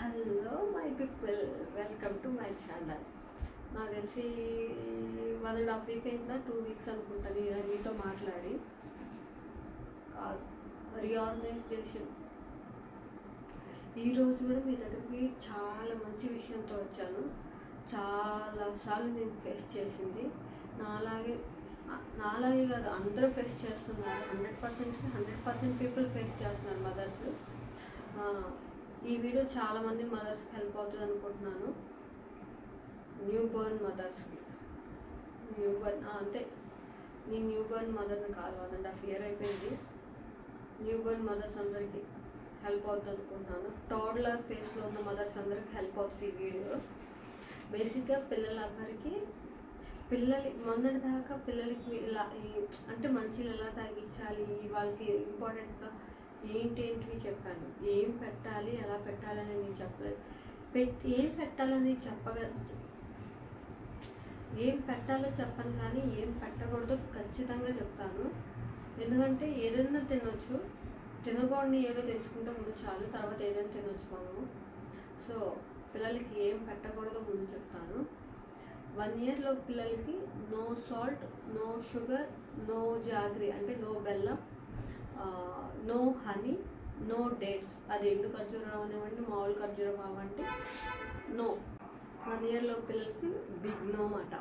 Hello my people, welcome to my channel. నాకు తెలిసి 1.5 week అయిందా, 2 వీక్స్ అనుకుంటుంది మీతో మాట్లాడి. కాదు, రీఆర్గనైజేషన్. ఈరోజు కూడా మీ దగ్గరికి చాలా మంచి విషయంతో వచ్చాను. చాలాసార్లు నేను ఫేస్ చేసింది, నాలాగే కాదు, అందరూ ఫేస్ చేస్తున్నారు. 100% పీపుల్ ఫేస్ చేస్తున్నారు, మదర్స్. ఈ వీడియో చాలామంది మదర్స్కి హెల్ప్ అవుతుంది అనుకుంటున్నాను. న్యూ బోర్న్ మదర్స్కి, అంటే నేను న్యూ బోర్న్ మదర్ని కాదు, 1.5 year అయిపోయింది. న్యూ బోర్న్ మదర్స్ అందరికీ హెల్ప్ అవుతుంది అనుకుంటున్నాను. టోడ్లర్ ఫేస్లో ఉన్న మదర్స్ అందరికీ హెల్ప్ అవుతుంది ఈ వీడియో. బేసిక్గా పిల్లలందరికీ, మొన్నటి దాకా పిల్లలకి ఇలా అంటే మంచిలు ఎలా తాగించాలి, వాళ్ళకి ఇంపార్టెంట్గా ఏంటేంటివి చెప్పాను. ఏం పెట్టాలి, ఎలా పెట్టాలని నేను చెప్పలేదు. ఏం పెట్టాలో చెప్పను, కానీ ఏం పెట్టకూడదో ఖచ్చితంగా చెప్తాను. ఎందుకంటే ఏదైనా తినొచ్చు, తినకూడని ఏదో తెలుసుకుంటే ముందు చాలు, తర్వాత ఏదైనా తినొచ్చు మనము. సో పిల్లలకి ఏం పెట్టకూడదో ముందు చెప్తాను. 1 yearలో పిల్లలకి no salt, no sugar, no jaggery అంటే నో బెల్లం, నో హనీ, నో డేట్స్. అది ఎండు ఖర్జూరం అనివ్వండి, మామూలు ఖర్జూరం అవ్వండి, నో. 1 yearలో పిల్లలకి బిగ్ నో మాట.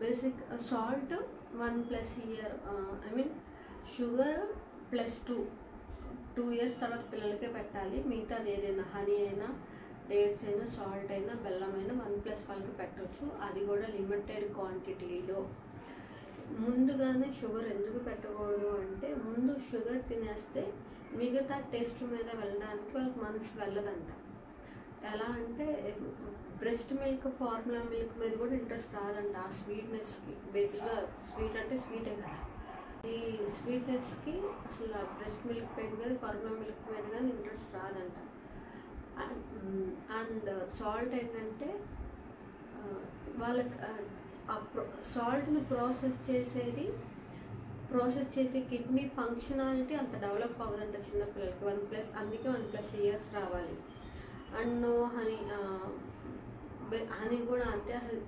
Basic salt 1+ year, sugar +2 years తర్వాత పిల్లలకే పెట్టాలి. మిగతాది ఏదైనా హనీ అయినా, డేట్స్ అయినా, సాల్ట్ అయినా, బెల్లం అయినా 1+ వాళ్ళకి పెట్టవచ్చు. అది కూడా లిమిటెడ్ క్వాంటిటీలో. ముందుగానే షుగర్ ఎందుకు పెట్టకూడదు అంటే, ముందు షుగర్ తినేస్తే మిగతా టేస్ట్ మీద వెళ్ళడానికి వాళ్ళకి మనసు వెళ్ళదంట. ఎలా అంటే బ్రెస్ట్ మిల్క్, ఫార్ములా మిల్క్ మీద కూడా ఇంట్రెస్ట్ రాదంట. ఆ స్వీట్నెస్కి, బేసిక్గా స్వీట్ అంటే స్వీటే కదా, ఈ స్వీట్నెస్కి అసలు బ్రెస్ట్ మిల్క్ మీద కానీ, ఫార్ములా మిల్క్ మీద కానీ ఇంట్రెస్ట్ రాదంట. అండ్ సాల్ట్ ఏంటంటే వాళ్ళకి సాల్ట్ని ప్రాసెస్ చేసే కిడ్నీ ఫంక్షనాలిటీ అంత డెవలప్ అవ్వదంట చిన్నపిల్లలకి. అందుకే 1+ years రావాలి. అండ్ నో హనీ కూడా అంతే. అసలు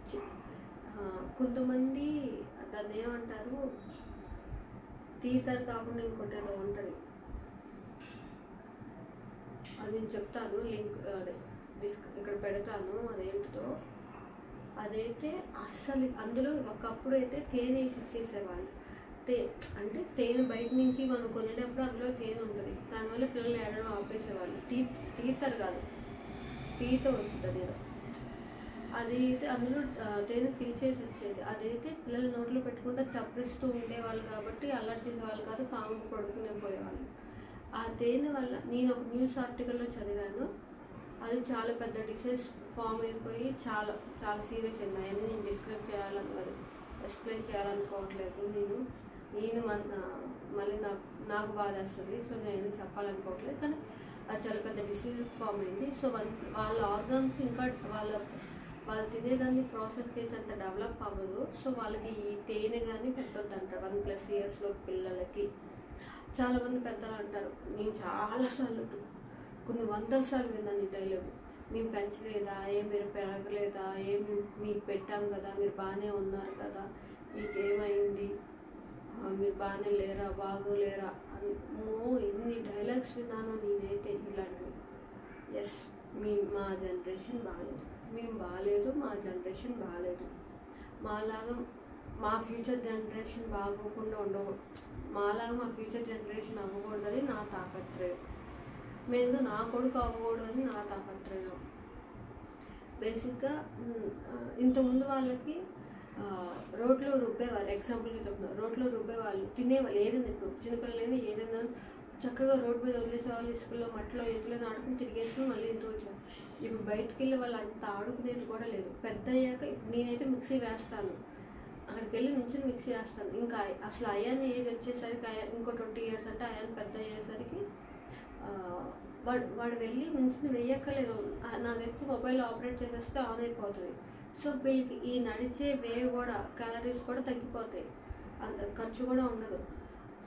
కొంతమంది దాన్ని ఏమంటారు, తీతర్ కాకుండా ఇంకోటి ఏదో ఉంటుంది, అది నేను చెప్తాను, లింక్ అదే ఇక్కడ పెడతాను, అదేంటిదో. అదైతే అస్సలు అందులో ఒకప్పుడు అయితే తేనె వేసి ఇచ్చేసేవాళ్ళు. అంటే తేనె బయట నుంచి మనం కొనేటప్పుడు అందులో తేనె ఉంటుంది, దానివల్ల పిల్లలు ఏడడం ఆపేసేవాళ్ళు. తీతరు కాదు, పీత వచ్చింది ఏదో. అది అయితే అందులో తేనె ఫిల్ చేసి వచ్చేది. అదైతే పిల్లల నోట్లో పెట్టుకుంటే చప్పరిస్తూ ఉండేవాళ్ళు కాబట్టి అల్లరి చేసేవాళ్ళు కాదు, కాముకు పడుకునే పోయేవాళ్ళు. ఆ తేనె వల్ల నేను ఒక న్యూస్ ఆర్టికల్లో చదివాను, అది చాలా పెద్ద డిసీజ్ ఫామ్ అయిపోయి చాలా చాలా సీరియస్ అయింది. అని నేను ఎక్స్ప్లెయిన్ చేయాలనుకోవట్లేదు. నేను మళ్ళీ నాకు బాధ వస్తుంది. సో నేను చెప్పాలనుకోవట్లేదు, కానీ అది చాలా పెద్ద డిసీజ్ ఫామ్ అయింది. సో వాళ్ళ ఆర్గాన్స్ ఇంకా వాళ్ళు తినేదాన్ని ప్రాసెస్ చేసేంత డెవలప్ అవ్వదు. సో వాళ్ళకి ఈ తేనె కానీ పెట్టొద్దంటారు 1+ yearsలో పిల్లలకి. చాలామంది పెద్దలు అంటారు, నేను చాలాసార్లు, కొన్ని 100 సార్లు విన్నాను ఈ డైలాగ్, మేము పెంచలేదా, మీరు పెరగలేదా, మీకు పెట్టాం కదా, మీరు బాగానే ఉన్నారు కదా, మీకేమైంది, మీరు బాగానే లేరా, బాగోలేరా అని ఎన్ని డైలాగ్స్ విన్నానో నేనైతే ఇలాంటివి. ఎస్, మా జనరేషన్ బాగాలేదు, మేము బాగాలేదు, మా జనరేషన్ బాగాలేదు, మా ఫ్యూచర్ జనరేషన్ బాగోకుండా మాలాగా మా ఫ్యూచర్ జనరేషన్ అవ్వకూడదని నా తాపత్రయం. మెయిన్గా నా కొడుకు అవ్వకూడదని నా తాపత్రయం. బేసిక్గా ఇంతకుముందు వాళ్ళకి రోట్లో రుబ్బేవాళ్ళు, ఎగ్జాంపుల్గా చెప్తున్నారు, రోట్లో రుబ్బేవాళ్ళు, తినేవాళ్ళు. ఏదైనా ఇప్పుడు చిన్నపిల్లలైనా ఏదైనా చక్కగా రోడ్డు మీద వదిలేసేవాళ్ళు, ఇసుకలో మట్టిలో ఎత్తులో ఆడుకుని తిరిగేసుకుని మళ్ళీ ఇంటికి వచ్చారు. ఇప్పుడు బయటకు వెళ్ళి వాళ్ళు అంత ఆడుకునేది కూడా లేదు. పెద్ద అయ్యాక ఇప్పుడు నేనైతే మిక్సీ వేస్తాను, అక్కడికి వెళ్ళి నుంచి మిక్సీ వేస్తాను. ఇంకా అసలు అయాన్ ఏజ్ వచ్చేసరికి, ఇంకో 20 years అంటే అయాన్ పెద్ద అయ్యేసరికి వాడు వెళ్ళి నుంచి వేయక్కర్లేదు. నాకు తెలిసి మొబైల్ ఆపరేట్ చేసేస్తే ఆన్ అయిపోతుంది. సో వీళ్ళకి ఈ నడిచే వే కూడా, క్యాలరీస్ కూడా తగ్గిపోతాయి, అంత ఖర్చు కూడా ఉండదు.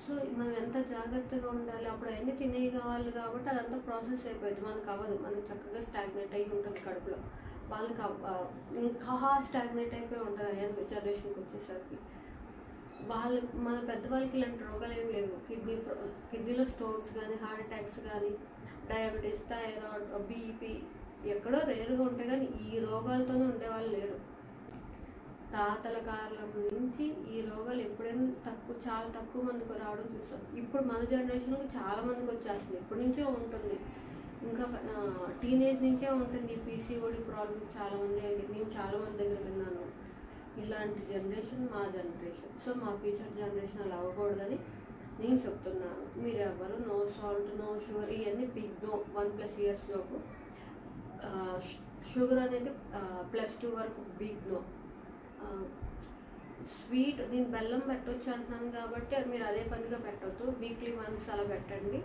సో మనం ఎంత జాగ్రత్తగా ఉండాలి, అప్పుడు అవన్నీ తినేయగవాలి కాబట్టి అదంతా ప్రాసెస్ అయిపోయింది, మనకు అవ్వదు, మనకు చక్కగా స్టాగ్నేట్ అయ్యి ఉంటుంది కడుపులో. వాళ్ళకి ఇంకా స్టాగ్నేట్ అయిపోయి ఉంటుంది అయ్యే జనరేషన్కి వచ్చేసరికి. వాళ్ళు మన పెద్దవాళ్ళకి ఇలాంటి రోగాలు ఏం లేవు. కిడ్నీలో స్టోన్స్ కానీ, హార్ట్ అటాక్స్ కానీ, డయాబెటీస్, థైరాయిడ్, బీపీ ఎక్కడో రేరుగా ఉంటాయి, కానీ ఈ రోగాలతోనే ఉండేవాళ్ళు లేరు. తాతల కాలం నుంచి ఈ రోగాలు ఎప్పుడైనా చాలా తక్కువ మందికి రావడం చూసాం. ఇప్పుడు మన జనరేషన్కి చాలా మందికి వచ్చేస్తుంది, ఇప్పటి నుంచే ఉంటుంది, ఇంకా టీనేజ్ నుంచే ఉంటుంది. పీసీఓడి ప్రాబ్లం చాలామంది, నేను చాలామంది దగ్గర విన్నాను. ఇలాంటి జనరేషన్ మా జనరేషన్. సో మా ఫ్యూచర్ జనరేషన్ అలా అవ్వకూడదని నేను చెప్తున్నాను. మీరు ఎవరు నో సాల్ట్, నో షుగర్, ఇవన్నీ బిగ్ నో. 1+ ఇయర్స్ లోపు షుగర్ అనేది +2 వరకు బిగ్ నో. స్వీట్ నేను బెల్లం పెట్టవచ్చు అంటున్నాను కాబట్టి మీరు అదే పనిగా పెట్టవద్దు. వీక్లీ వన్స్ అలా పెట్టండి.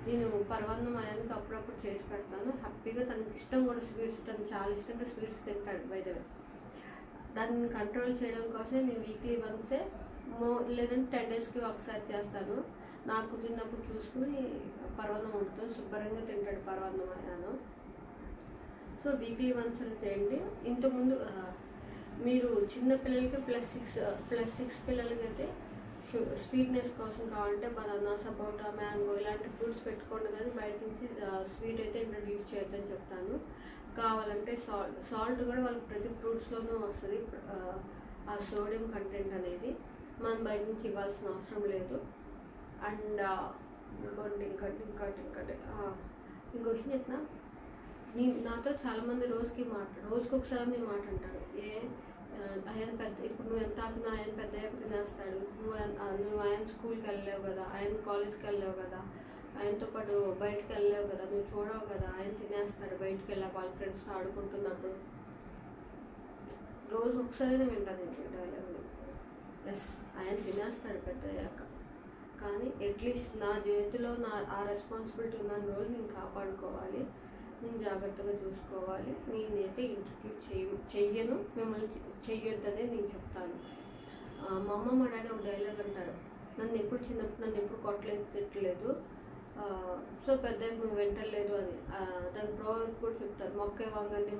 నేను పరమాన్నం ఆయనకి అప్పుడప్పుడు చేసి పెడతాను హ్యాపీగా. తనకి ఇష్టం కూడా స్వీట్స్, తను చాలా ఇష్టంగా స్వీట్స్ తింటాడు బై ద వే. దాన్ని కంట్రోల్ చేయడం కోసం నేను వీక్లీ వన్సే లేదంటే 10 డేస్కి ఒకసారి చేస్తాను. నాకు కుదిరినప్పుడు చూసుకుని పరమాన్నం వండుతాను, శుభ్రంగా తింటాడు పరమాన్నం ఆయన. సో వీక్లీ వన్స్ అలా చేయండి. ఇంతకుముందు మీరు చిన్న పిల్లలకి +6 పిల్లలకి అయితే స్వీట్నెస్ కోసం కావాలంటే బనానా, సపోటా, మ్యాంగో ఇలాంటి ఫ్రూట్స్ పెట్టుకోండి, కానీ బయట నుంచి స్వీట్ అయితే ఇంట్రడ్యూస్ చేయొద్దని చెప్తాను. కావాలంటే సాల్ట్ కూడా వాళ్ళకి ప్రతి ఫ్రూట్స్లోనూ వస్తుంది, ఆ సోడియం కంటెంట్ అనేది మనం బయట నుంచి ఇవ్వాల్సిన అవసరం లేదు. అండ్ ఇంకో విషయం చెప్తున్నా, నాతో చాలామంది రోజుకి ఒకసారి నేను మాట అంటారు, ఆయన పెద్ద, ఇప్పుడు నువ్వు ఎంత ఆపినా ఆయన పెద్ద తినేస్తాడు, నువ్వు ఆయన స్కూల్కి వెళ్ళలేవు కదా, ఆయన కాలేజ్కి వెళ్ళలేవు కదా, ఆయనతో పాటు బయటకు వెళ్ళలేవు కదా, నువ్వు చూడవు కదా, ఆయన తినేస్తాడు బయటకు వెళ్ళాక వాళ్ళ ఫ్రెండ్స్తో ఆడుకుంటున్నప్పుడు. రోజు ఒకసారైనా వింటాను నేను డైలాగ్ని. ఎస్, ఆయన తినేస్తాడు పెద్ద అయ్యాక, కానీ అట్లీస్ట్ నా చేతిలో ఆ రెస్పాన్సిబిలిటీ ఉన్న రోజు నేను కాపాడుకోవాలి, నేను జాగ్రత్తగా చూసుకోవాలి. నేనైతే ఇంట్రడ్యూస్ చెయ్యను, మిమ్మల్ని చెయ్యొద్దనే నేను చెప్తాను. మా అమ్మ మా డాడీ ఒక డైలాగ్ అంటారు, చిన్నప్పుడు నన్ను ఎప్పుడు కొట్టలేదు, తిట్టలేదు, సో పెద్ద నువ్వు వింటలేదు అని. దాని ప్రోవర్బ్ కూడా చెప్తారు, మొక్కే వంగని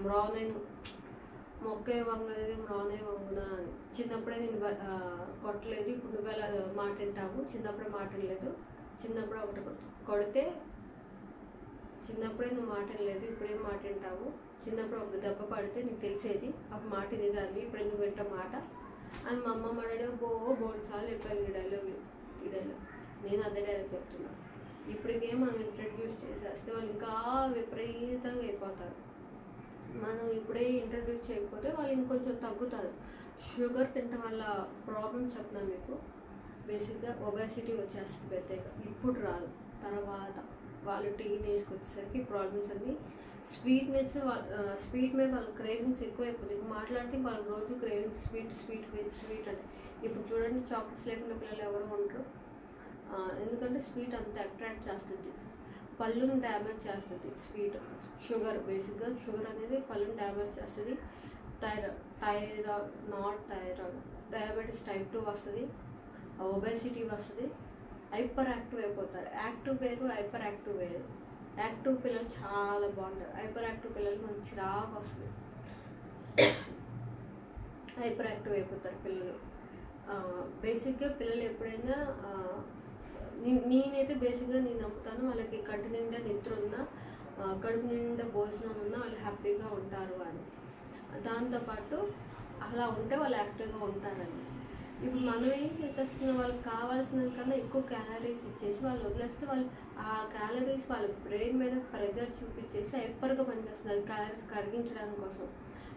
మ్రానే వంగునా అని. చిన్నప్పుడే నేను కొట్టలేదు, ఇప్పుడు నువ్వు ఎలా మాట వింటావు, చిన్నప్పుడే మాట వినలేదు, చిన్నప్పుడే ఒకటి కొడితే చిన్నప్పుడే నువ్వు మాట వినలేదు, ఇప్పుడేం మాట వింటావు, చిన్నప్పుడు ఒక దెబ్బ పడితే నీకు తెలిసేది, అప్పుడు మాట వినేదాన్ని, ఇప్పుడు ఎందుకు వింటావు మాట అని మా అమ్మ మా డాడీ బోర్డు సార్లు చెప్పారు ఈ డైలాగ్. నేను అదే డైలాగ్ చెప్తున్నా. ఇప్పటికే మనం ఇంట్రడ్యూస్ చేసేస్తే వాళ్ళు ఇంకా విపరీతంగా అయిపోతారు. మనం ఇప్పుడే ఇంట్రడ్యూస్ చేయకపోతే వాళ్ళు ఇంకొంచెం తగ్గుతారు. షుగర్ తినడం వల్ల ప్రాబ్లమ్స్ చెప్తున్నా మీకు. బేసిక్గా ఒబేసిటీ వచ్చేస్తుంది పెద్దగా, ఇప్పుడు రాదు, తర్వాత వాళ్ళు టీనేజ్కి వచ్చేసరికి ప్రాబ్లమ్స్ అన్నీ. స్వీట్ మీద వాళ్ళ క్రేవింగ్స్ ఎక్కువైపోతుంది. మాట్లాడితే వాళ్ళు రోజు క్రేవింగ్స్ స్వీట్ అంటే. ఇప్పుడు చూడండి, చాక్లెట్స్ లేకుండా పిల్లలు ఎవరు ఉండరు, ఎందుకంటే స్వీట్ అంత అట్రాక్ట్ చేస్తుంది, పళ్ళును డ్యామేజ్ చేస్తుంది స్వీట్. బేసిక్గా షుగర్ అనేది పళ్ళును డ్యామేజ్ చేస్తుంది. డయాబెటీస్ టైప్ 2 వస్తుంది, ఒబేసిటీ వస్తుంది, హైపర్ యాక్టివ్ అయిపోతారు. యాక్టివ్ వేరు, హైపర్ యాక్టివ్ వేరు. యాక్టివ్ పిల్లలు చాలా బాగుంటారు, హైపర్ యాక్టివ్ పిల్లలకి మనకి చిరాకు వస్తుంది, హైపర్ యాక్టివ్ అయిపోతారు పిల్లలు. బేసిక్గా పిల్లలు ఎప్పుడైనా నేనైతే బేసిక్గా నేను నమ్ముతాను, వాళ్ళకి కంటి నిండా నిద్ర ఉన్నా, కడుపు నిండా భోజనం ఉన్నా వాళ్ళు హ్యాపీగా ఉంటారు అని. దాంతోపాటు అలా ఉంటే వాళ్ళు యాక్టివ్గా ఉంటారని. ఇప్పుడు మనం ఏం చేసేస్తున్నాం, వాళ్ళకి కావాల్సిన కన్నా ఎక్కువ క్యాలరీస్ ఇచ్చేసి వాళ్ళు వదిలేస్తే వాళ్ళు ఆ క్యాలరీస్ వాళ్ళ బ్రెయిన్ మీద ప్రెజర్ చూపించేసి హైపర్గా పనిచేస్తుంది, క్యాలరీస్ కరిగించడానికి కోసం.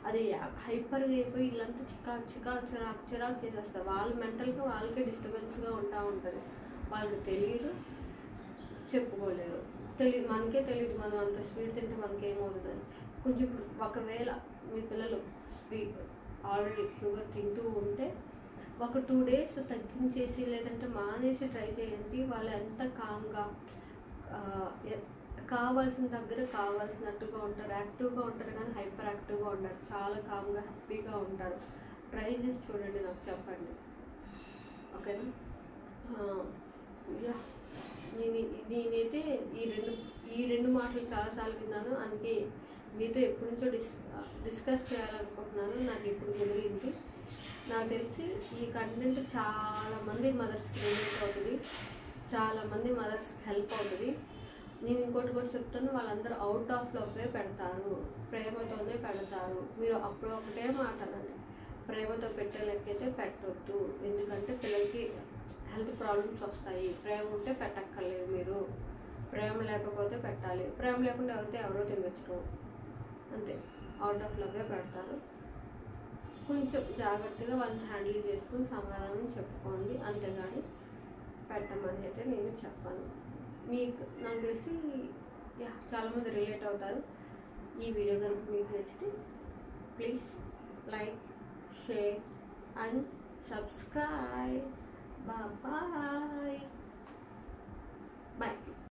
అది హైపర్గా అయిపోయి ఇల్లంతా చిరాకు చేసేస్తారు. వాళ్ళు మెంటల్గా వాళ్ళకే డిస్టర్బెన్స్గా ఉంటుంది. వాళ్ళకి తెలియదు, చెప్పుకోలేరు, మనకే తెలియదు మనం అంత స్వీట్ తింటే మనకేమవుతుందని. కొంచెం ఇప్పుడు ఒకవేళ మీ పిల్లలు ఆల్రెడీ షుగర్ తింటూ ఉంటే ఒక 2 డేస్ తగ్గించేసి లేదంటే మానేసి ట్రై చేయండి. వాళ్ళు ఎంత కామ్గా కావాల్సిన దగ్గర కావాల్సినట్టుగా ఉంటారు, యాక్టివ్గా ఉంటారు, కానీ హైపర్ యాక్టివ్గా ఉంటారు, చాలా కామ్గా హ్యాపీగా ఉంటారు. ట్రై చేసి చూడండి, నాకు చెప్పండి, ఓకేనా. యా నేనైతే ఈ రెండు మాటలు చాలాసార్లు విన్నాను. అందుకే మీతో ఎప్పటి నుంచో డిస్కస్ చేయాలనుకుంటున్నాను. నాకు ఇప్పుడు కుదిరింది. నాకు తెలిసి ఈ కంటెంట్ చాలామంది మదర్స్కి రిలేట్ అవుతుంది, చాలామంది మదర్స్కి హెల్ప్ అవుతుంది. నేను ఇంకోటి కూడా చెప్తాను, వాళ్ళందరూ అవుట్ ఆఫ్ లవ్వే పెడతారు, ప్రేమతోనే పెడతారు. మీరు అప్పుడు ఒకటే మాట అనండి, ప్రేమతో పెట్టే లెక్కైతే పెట్టొద్దు. ఎందుకంటే పిల్లలకి హెల్త్ ప్రాబ్లమ్స్ వస్తాయి. ప్రేమ ఉంటే పెట్టక్కర్లేదు, మీరు ప్రేమ లేకపోతే పెట్టాలి. ప్రేమ లేకుండా అయితే ఎవరో తినవచ్చు, అంతే. అవుట్ ఆఫ్ లవ్వే పెడతారు. కొంచెం జాగ్రత్తగా వాళ్ళని హ్యాండిల్ చేసుకుని సమాధానం చెప్పుకోండి, అంతేగాని పెట్టమని అయితే నేను చెప్పాను. మీకు నాకు తెలిసి చాలామంది రిలేట్ అవుతారు. ఈ వీడియో కనుక మీకు నచ్చితే please like, share and subscribe. Bye bye. Bye.